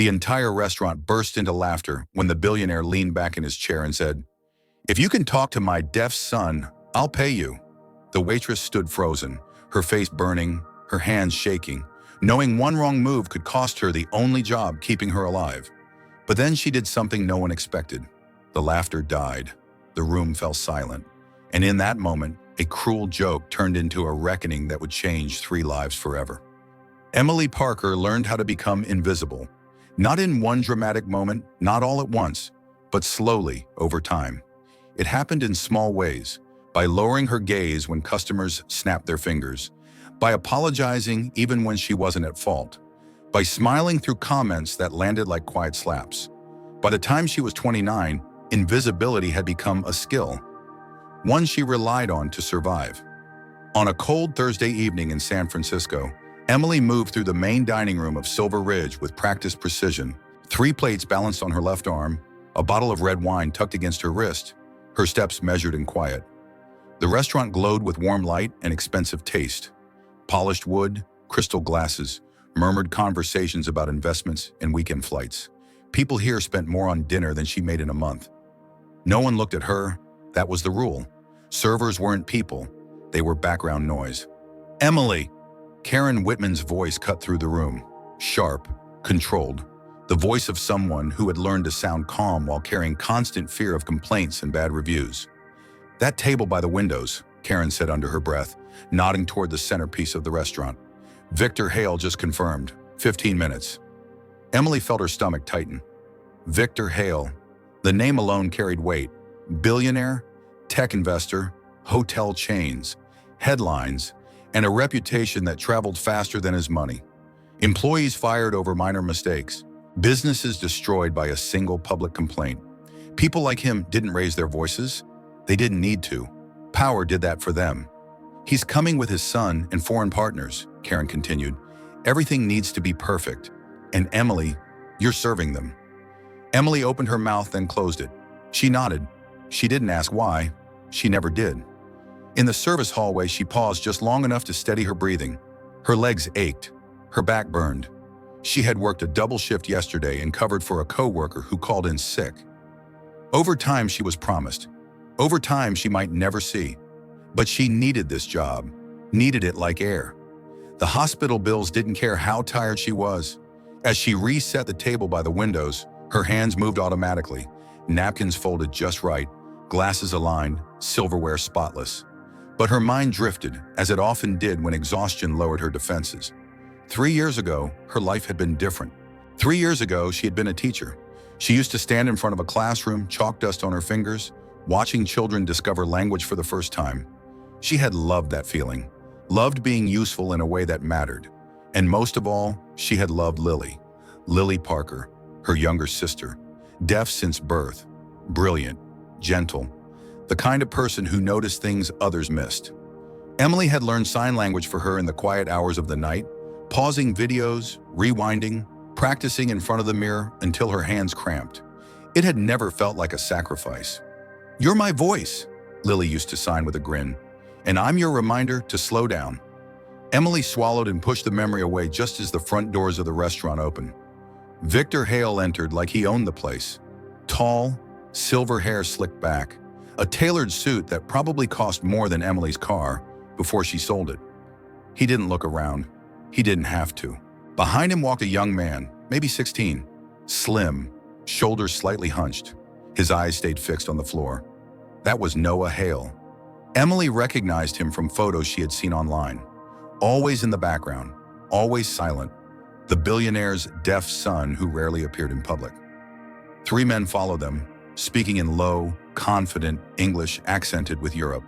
The entire restaurant burst into laughter when the billionaire leaned back in his chair and said, "If you can talk to my deaf son, I'll pay you." The waitress stood frozen, her face burning, her hands shaking, knowing one wrong move could cost her the only job keeping her alive. But then she did something no one expected. The laughter died. The room fell silent. And in that moment, a cruel joke turned into a reckoning that would change 3 lives forever. Emily Parker learned how to become invisible. Not in one dramatic moment, not all at once, but slowly over time. It happened in small ways, by lowering her gaze when customers snapped their fingers, by apologizing even when she wasn't at fault, by smiling through comments that landed like quiet slaps. By the time she was 29, invisibility had become a skill, one she relied on to survive. On a cold Thursday evening in San Francisco, Emily moved through the main dining room of Silver Ridge with practiced precision, 3 plates balanced on her left arm, a bottle of red wine tucked against her wrist, her steps measured and quiet. The restaurant glowed with warm light and expensive taste. Polished wood, crystal glasses, murmured conversations about investments and weekend flights. People here spent more on dinner than she made in a month. No one looked at her. That was the rule. Servers weren't people. They were background noise. "Emily!" Karen Whitman's voice cut through the room. Sharp, controlled. The voice of someone who had learned to sound calm while carrying constant fear of complaints and bad reviews. "That table by the windows," Karen said under her breath, nodding toward the centerpiece of the restaurant. "Victor Hale just confirmed. 15 minutes. Emily felt her stomach tighten. Victor Hale. The name alone carried weight. Billionaire, tech investor, hotel chains, headlines, and a reputation that traveled faster than his money. Employees fired over minor mistakes. Businesses destroyed by a single public complaint. People like him didn't raise their voices. They didn't need to. Power did that for them. He's coming with his son and foreign partners," Karen continued. "Everything needs to be perfect. And Emily, you're serving them." Emily opened her mouth, then closed it. She nodded. She didn't ask why. She never did. In the service hallway, she paused just long enough to steady her breathing. Her legs ached. Her back burned. She had worked a double shift yesterday and covered for a coworker who called in sick. Overtime she was promised. Overtime she might never see. But she needed this job. Needed it like air. The hospital bills didn't care how tired she was. As she reset the table by the windows, her hands moved automatically. Napkins folded just right, glasses aligned, silverware spotless. But her mind drifted, as it often did when exhaustion lowered her defenses. 3 years ago, her life had been different. 3 years ago, she had been a teacher. She used to stand in front of a classroom, chalk dust on her fingers, watching children discover language for the first time. She had loved that feeling, loved being useful in a way that mattered. And most of all, she had loved Lily. Lily Parker, her younger sister, deaf since birth, brilliant, gentle, the kind of person who noticed things others missed. Emily had learned sign language for her in the quiet hours of the night, pausing videos, rewinding, practicing in front of the mirror until her hands cramped. It had never felt like a sacrifice. "You're my voice," Lily used to sign with a grin, "and I'm your reminder to slow down." Emily swallowed and pushed the memory away just as the front doors of the restaurant opened. Victor Hale entered like he owned the place. Tall, silver hair slicked back, a tailored suit that probably cost more than Emily's car before she sold it. He didn't look around. He didn't have to. Behind him walked a young man, maybe 16, slim, shoulders slightly hunched. His eyes stayed fixed on the floor. That was Noah Hale. Emily recognized him from photos she had seen online. Always in the background, always silent. The billionaire's deaf son who rarely appeared in public. 3 men followed them, speaking in low, confident English accented with Europe.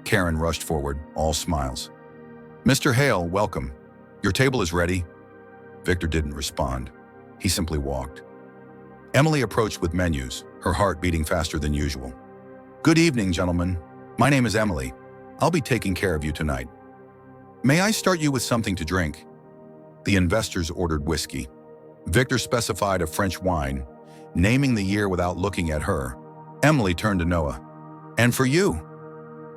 Karen rushed forward, all smiles. "Mr. Hale, welcome. Your table is ready." Victor didn't respond. He simply walked. Emily approached with menus, her heart beating faster than usual. "Good evening, gentlemen. My name is Emily. I'll be taking care of you tonight. May I start you with something to drink?" The investors ordered whiskey. Victor specified a French wine, naming the year without looking at her. Emily turned to Noah. "And for you?"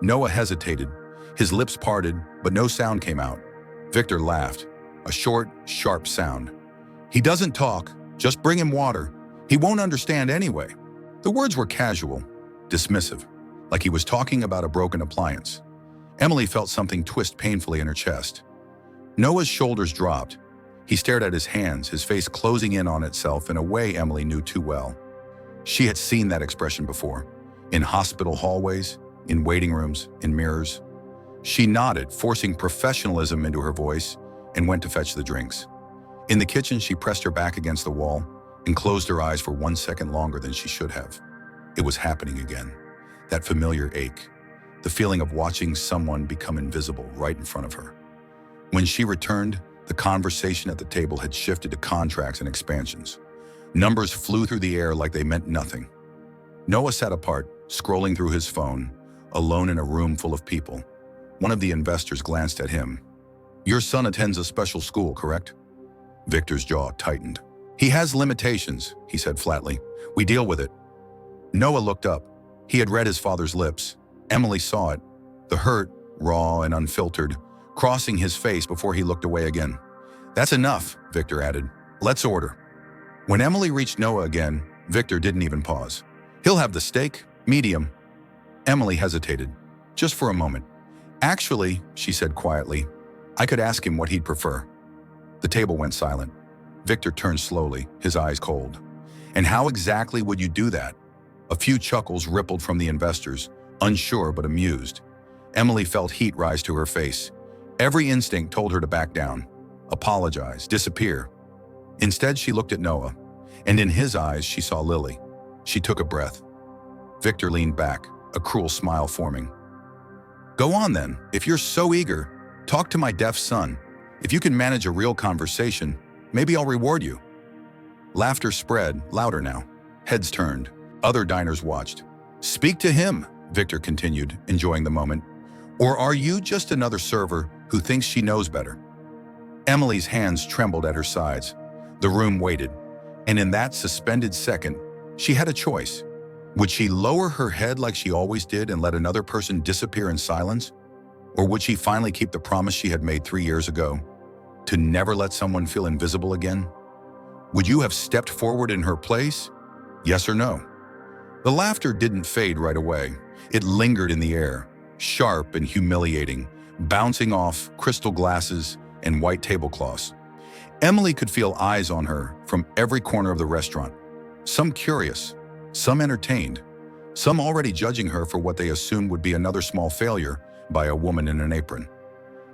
Noah hesitated. His lips parted, but no sound came out. Victor laughed, a short, sharp sound. "He doesn't talk, Just bring him water. He won't understand anyway. The words were casual, dismissive, like he was talking about a broken appliance. Emily felt something twist painfully in her chest. Noah's shoulders dropped. He stared at his hands, his face closing in on itself in a way Emily knew too well. She had seen that expression before, in hospital hallways, in waiting rooms, in mirrors. She nodded, forcing professionalism into her voice, and went to fetch the drinks. In the kitchen, she pressed her back against the wall and closed her eyes for 1 second longer than she should have. It was happening again. That familiar ache, the feeling of watching someone become invisible right in front of her. When she returned, the conversation at the table had shifted to contracts and expansions. Numbers flew through the air like they meant nothing. Noah sat apart, scrolling through his phone, alone in a room full of people. One of the investors glanced at him. "Your son attends a special school, correct?" Victor's jaw tightened. "He has limitations," he said flatly. "We deal with it." Noah looked up. He had read his father's lips. Emily saw it, the hurt, raw and unfiltered, crossing his face before he looked away again. "That's enough," Victor added. "Let's order." When Emily reached Noah again, Victor didn't even pause. "He'll have the steak, medium." Emily hesitated, just for a moment. "Actually," she said quietly, "I could ask him what he'd prefer." The table went silent. Victor turned slowly, his eyes cold. "And how exactly would you do that?" A few chuckles rippled from the investors, unsure but amused. Emily felt heat rise to her face. Every instinct told her to back down, apologize, disappear. Instead, she looked at Noah, and in his eyes she saw Lily. She took a breath. Victor leaned back, a cruel smile forming. "Go on then, if you're so eager. Talk to my deaf son. If you can manage a real conversation, maybe I'll reward you." Laughter spread, louder now. Heads turned. Other diners watched. "Speak to him," Victor continued, enjoying the moment. "Or are you just another server who thinks she knows better?" Emily's hands trembled at her sides. The room waited, and in that suspended second, she had a choice. Would she lower her head like she always did and let another person disappear in silence? Or would she finally keep the promise she had made 3 years ago, to never let someone feel invisible again? Would you have stepped forward in her place? Yes or no? The laughter didn't fade right away. It lingered in the air, sharp and humiliating, bouncing off crystal glasses and white tablecloths. Emily could feel eyes on her from every corner of the restaurant. Some curious, some entertained, some already judging her for what they assumed would be another small failure by a woman in an apron.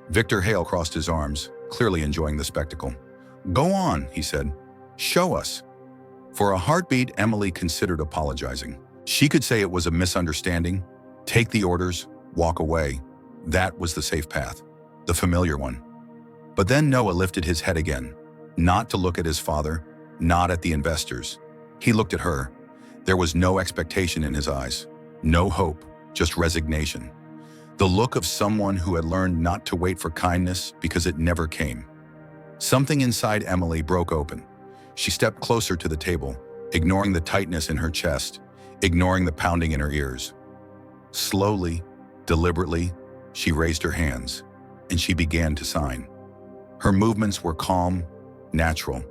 Victor Hale crossed his arms, clearly enjoying the spectacle. "Go on," he said. "Show us." For a heartbeat, Emily considered apologizing. She could say it was a misunderstanding, take the orders, walk away. That was the safe path, the familiar one. But then Noah lifted his head again, not to look at his father, not at the investors. He looked at her. There was no expectation in his eyes, no hope, just resignation. The look of someone who had learned not to wait for kindness because it never came. Something inside Emily broke open. She stepped closer to the table, ignoring the tightness in her chest, ignoring the pounding in her ears. Slowly, deliberately, she raised her hands, and she began to sign. Her movements were calm, natural,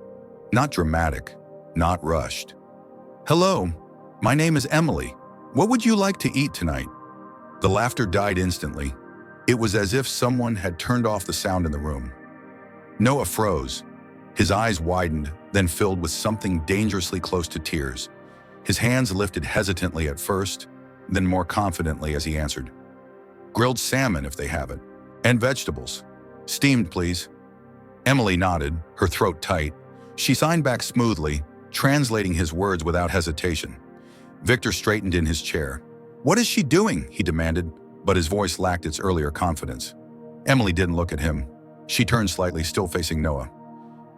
not dramatic, not rushed. "Hello, my name is Emily. What would you like to eat tonight?" The laughter died instantly. It was as if someone had turned off the sound in the room. Noah froze. His eyes widened, then filled with something dangerously close to tears. His hands lifted hesitantly at first, then more confidently as he answered. "Grilled salmon, if they have it. And vegetables. Steamed, please." Emily nodded, her throat tight. She signed back smoothly, translating his words without hesitation. Victor straightened in his chair. "What is she doing?" he demanded, but his voice lacked its earlier confidence. Emily didn't look at him. She turned slightly, still facing Noah.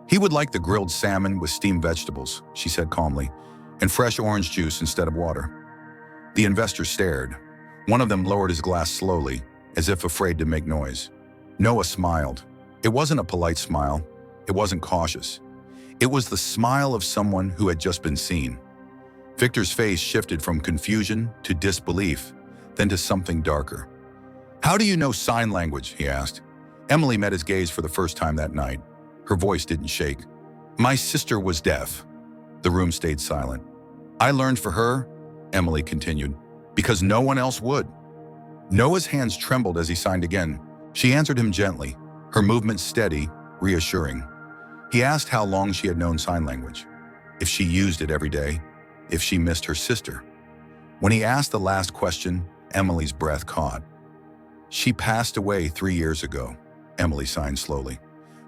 "He would like the grilled salmon with steamed vegetables," she said calmly, "and fresh orange juice instead of water." The investors stared. One of them lowered his glass slowly, as if afraid to make noise. Noah smiled. It wasn't a polite smile. It wasn't cautious. It was the smile of someone who had just been seen. Victor's face shifted from confusion to disbelief, then to something darker. "How do you know sign language?" he asked. Emily met his gaze for the first time that night. Her voice didn't shake. "My sister was deaf." The room stayed silent. I learned for her, Emily continued, because no one else would. Noah's hands trembled as he signed again. She answered him gently, her movements steady, reassuring. He asked how long she had known sign language, if she used it every day, if she missed her sister. When he asked the last question, Emily's breath caught. She passed away 3 years ago, Emily signed slowly.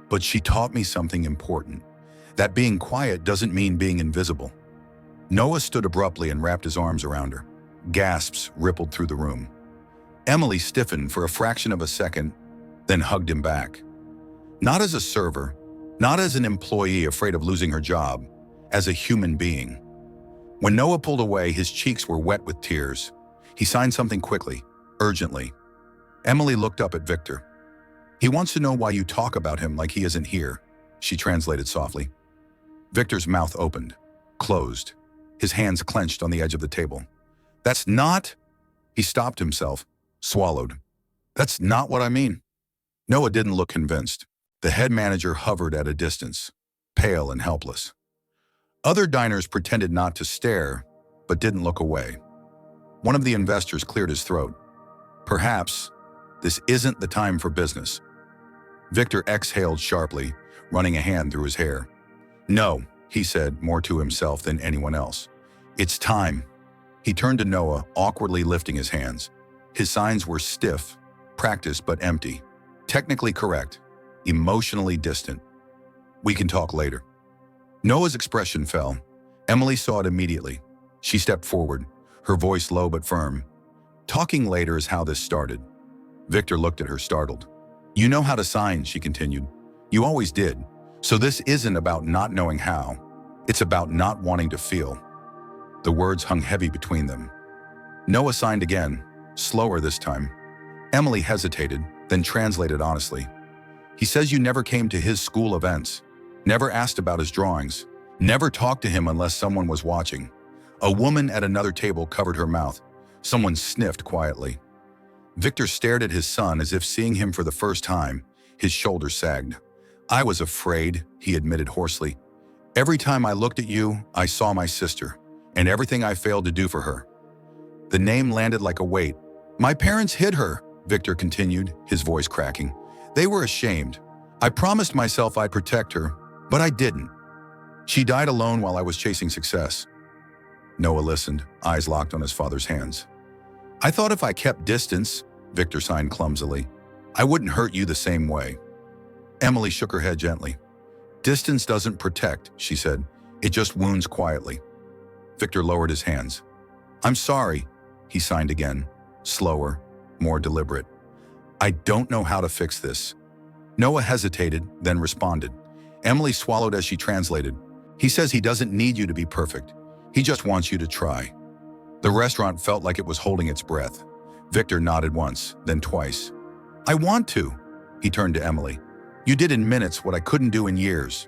But she taught me something important, that being quiet doesn't mean being invisible. Noah stood abruptly and wrapped his arms around her. Gasps rippled through the room. Emily stiffened for a fraction of a second, then hugged him back. Not as a server, not as an employee afraid of losing her job, as a human being. When Noah pulled away, his cheeks were wet with tears. He signed something quickly, urgently. Emily looked up at Victor. He wants to know why you talk about him like he isn't here, she translated softly. Victor's mouth opened, closed, his hands clenched on the edge of the table. That's not... He stopped himself, swallowed. That's not what I mean. Noah didn't look convinced. The head manager hovered at a distance, pale and helpless. Other diners pretended not to stare, but didn't look away. One of the investors cleared his throat. Perhaps this isn't the time for business. Victor exhaled sharply, running a hand through his hair. No, he said, more to himself than anyone else. It's time. He turned to Noah, awkwardly lifting his hands. His signs were stiff, practiced but empty. Technically correct, emotionally distant. We can talk later. Noah's expression fell. Emily saw it immediately. She stepped forward, her voice low but firm. Talking later is how this started. Victor looked at her, startled. You know how to sign, she continued. You always did. So this isn't about not knowing how. It's about not wanting to feel. The words hung heavy between them. Noah signed again, slower this time. Emily hesitated, then translated honestly. He says you never came to his school events, never asked about his drawings, never talked to him unless someone was watching. A woman at another table covered her mouth. Someone sniffed quietly. Victor stared at his son as if seeing him for the first time. His shoulders sagged. I was afraid, he admitted hoarsely. Every time I looked at you, I saw my sister, and everything I failed to do for her. The name landed like a weight. My parents hid her, Victor continued, his voice cracking. They were ashamed. I promised myself I'd protect her, but I didn't. She died alone while I was chasing success. Noah listened, eyes locked on his father's hands. I thought if I kept distance, Victor signed clumsily, I wouldn't hurt you the same way. Emily shook her head gently. Distance doesn't protect, she said. It just wounds quietly. Victor lowered his hands. I'm sorry, he signed again, slower, more deliberate. I don't know how to fix this. Noah hesitated, then responded. Emily swallowed as she translated. He says he doesn't need you to be perfect. He just wants you to try. The restaurant felt like it was holding its breath. Victor nodded once, then twice. I want to. He turned to Emily. You did in minutes what I couldn't do in years.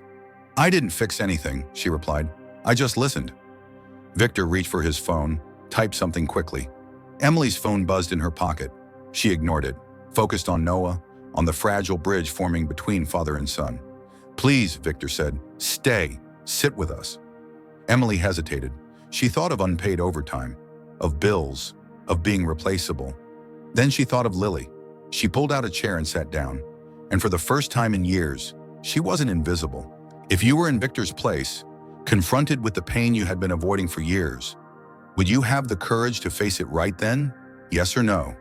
I didn't fix anything, she replied. I just listened. Victor reached for his phone, typed something quickly. Emily's phone buzzed in her pocket. She ignored it, focused on Noah, on the fragile bridge forming between father and son. Please, Victor said, stay, sit with us. Emily hesitated. She thought of unpaid overtime, of bills, of being replaceable. Then she thought of Lily. She pulled out a chair and sat down. And for the first time in years, she wasn't invisible. If you were in Victor's place, confronted with the pain you had been avoiding for years, would you have the courage to face it right then? Yes or no?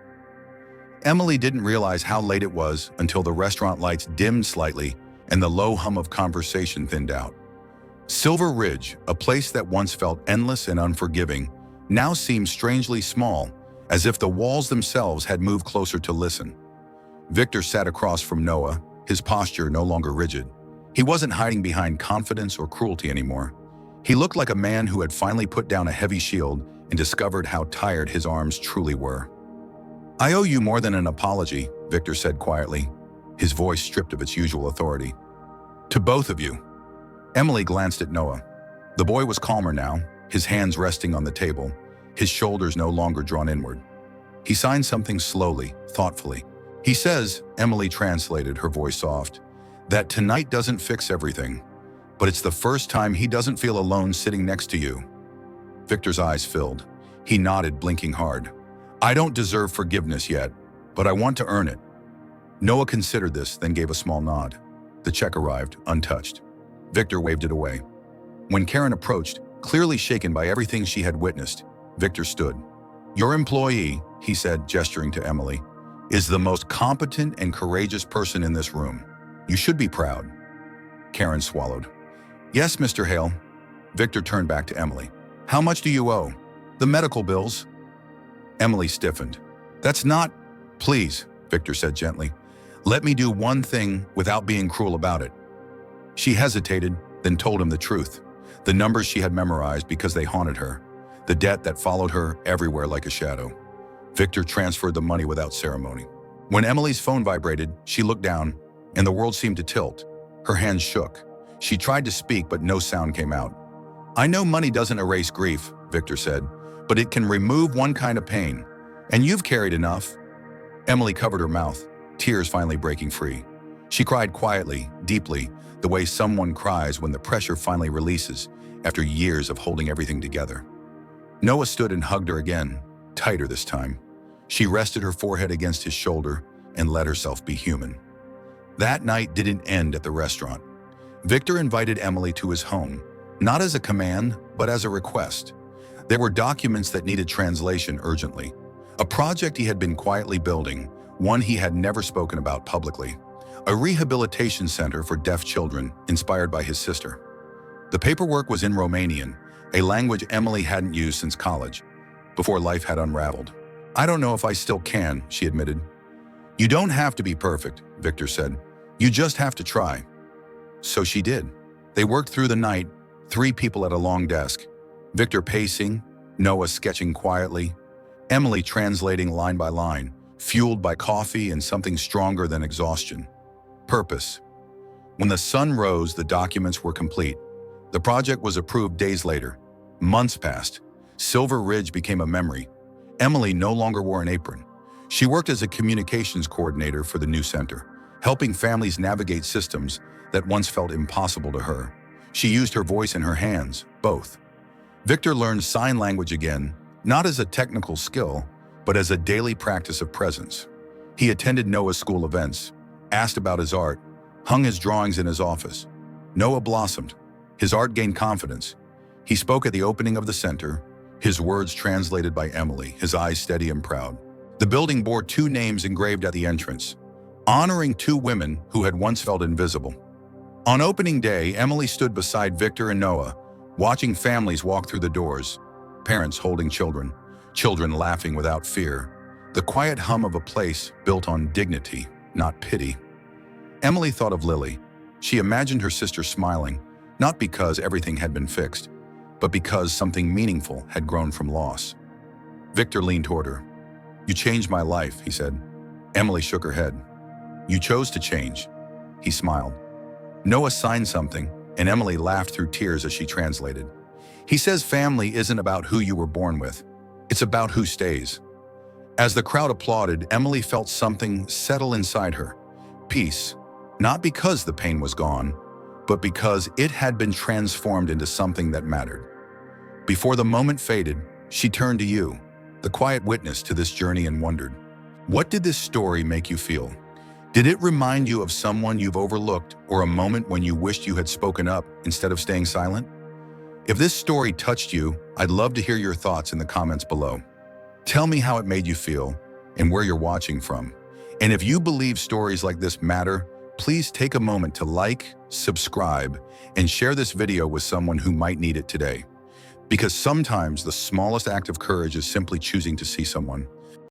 Emily didn't realize how late it was until the restaurant lights dimmed slightly and the low hum of conversation thinned out. Silver Ridge, a place that once felt endless and unforgiving, now seemed strangely small, as if the walls themselves had moved closer to listen. Victor sat across from Noah, his posture no longer rigid. He wasn't hiding behind confidence or cruelty anymore. He looked like a man who had finally put down a heavy shield and discovered how tired his arms truly were. I owe you more than an apology, Victor said quietly, his voice stripped of its usual authority. To both of you. Emily glanced at Noah. The boy was calmer now, his hands resting on the table, his shoulders no longer drawn inward. He signed something slowly, thoughtfully. He says, Emily translated, her voice soft, that tonight doesn't fix everything, but it's the first time he doesn't feel alone sitting next to you. Victor's eyes filled. He nodded, blinking hard. I don't deserve forgiveness yet, but I want to earn it. Noah considered this, then gave a small nod. The check arrived, untouched. Victor waved it away. When Karen approached, clearly shaken by everything she had witnessed, Victor stood. Your employee, he said, gesturing to Emily, is the most competent and courageous person in this room. You should be proud. Karen swallowed. Yes, Mr. Hale. Victor turned back to Emily. How much do you owe? The medical bills? Emily stiffened. That's not... Please, Victor said gently. Let me do one thing without being cruel about it. She hesitated, then told him the truth. The numbers she had memorized because they haunted her. The debt that followed her everywhere like a shadow. Victor transferred the money without ceremony. When Emily's phone vibrated, she looked down, and the world seemed to tilt. Her hands shook. She tried to speak, but no sound came out. I know money doesn't erase grief, Victor said, but it can remove one kind of pain. And you've carried enough. Emily covered her mouth, tears finally breaking free. She cried quietly, deeply, the way someone cries when the pressure finally releases after years of holding everything together. Noah stood and hugged her again, tighter this time. She rested her forehead against his shoulder and let herself be human. That night didn't end at the restaurant. Victor invited Emily to his home, not as a command, but as a request. There were documents that needed translation urgently. A project he had been quietly building, one he had never spoken about publicly. A rehabilitation center for deaf children inspired by his sister. The paperwork was in Romanian, a language Emily hadn't used since college, before life had unraveled. I don't know if I still can, she admitted. You don't have to be perfect, Victor said. You just have to try. So she did. They worked through the night, 3 people at a long desk. Victor pacing, Noah sketching quietly, Emily translating line by line, fueled by coffee and something stronger than exhaustion. Purpose. When the sun rose, the documents were complete. The project was approved days later. Months passed. Silver Ridge became a memory. Emily no longer wore an apron. She worked as a communications coordinator for the new center, helping families navigate systems that once felt impossible to her. She used her voice and her hands, both. Victor learned sign language again, not as a technical skill, but as a daily practice of presence. He attended Noah's school events, asked about his art, hung his drawings in his office. Noah blossomed. His art gained confidence. He spoke at the opening of the center, his words translated by Emily, his eyes steady and proud. The building bore 2 names engraved at the entrance, honoring 2 women who had once felt invisible. On opening day, Emily stood beside Victor and Noah, watching families walk through the doors, parents holding children, children laughing without fear, the quiet hum of a place built on dignity, not pity. Emily thought of Lily. She imagined her sister smiling, not because everything had been fixed, but because something meaningful had grown from loss. Victor leaned toward her. You changed my life, he said. Emily shook her head. You chose to change. He smiled. Noah signed something, and Emily laughed through tears as she translated. He says family isn't about who you were born with. It's about who stays. As the crowd applauded, Emily felt something settle inside her. Peace, not because the pain was gone, but because it had been transformed into something that mattered. Before the moment faded, she turned to you, the quiet witness to this journey, and wondered, what did this story make you feel? Did it remind you of someone you've overlooked or a moment when you wished you had spoken up instead of staying silent? If this story touched you, I'd love to hear your thoughts in the comments below. Tell me how it made you feel and where you're watching from. And if you believe stories like this matter, please take a moment to like, subscribe, and share this video with someone who might need it today. Because sometimes the smallest act of courage is simply choosing to see someone,